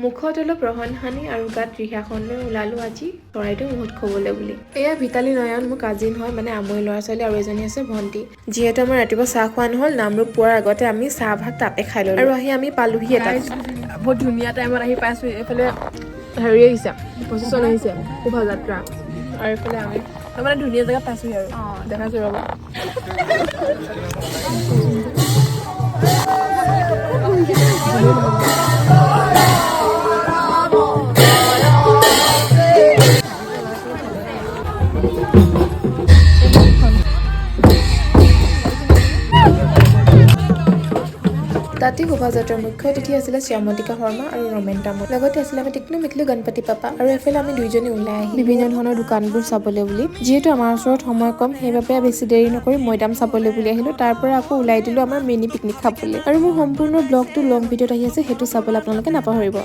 মুখত অলপ ৰহন সানি আৰু গাত ৰিহাখন লৈ ওলালোঁ আজি চৰাইদেউ মহোৎসৱলৈ বুলি। এয়া ভিতালী নয়ন, মোৰ কাজিন হয়, মানে আমৈ ল'ৰা ছোৱালী আৰু এজনী আছে ভণ্টি। যিহেতু আমাৰ ৰাতিপুৱা চাহ খোৱা নহ'ল, নামৰূপ পোৱাৰ আগতে আমি চাহ ভাত তাতে খাই ল'লোঁ আৰু আহি আমি পালোহি এটা বহুত ধুনীয়া টাইমত আহি পাইছোঁ। এইফালে হেৰি আহিছে, প্ৰচেছন আহিছে, শোভাযাত্ৰা, আৰু এইফালে আমি মানে ধুনীয়া জেগাত পাইছোঁহি আৰু দেখাইছোঁ ৰ'ব। তাতে শোভাযাত্ৰাৰ মুখ্য অতিথি আছিলে শ্যামতিকা শৰ্মা আৰু ৰমেন তামুল। লগতে আছিলে আমি টিকলু মিকলু গণপতি পাপা, আৰু এফালে আমি দুইজনী ওলাই আহি বিভিন্ন ধৰণৰ দোকানবোৰ চাবলৈ বুলি। যিহেতু আমাৰ ওচৰত সময় কম, সেইবাবে বেছি দেৰি নকৰি মৈদাম চাবলৈ বুলি আহিলোঁ। তাৰ পৰা আকৌ ওলাই দিলোঁ আমাৰ মিনি পিকনিক খাবলৈ। আৰু মোৰ সম্পূৰ্ণ ব্লগটো লং ভিডিঅ'ত আহি আছে, সেইটো চাবলৈ আপোনালোকে নাপাহৰিব।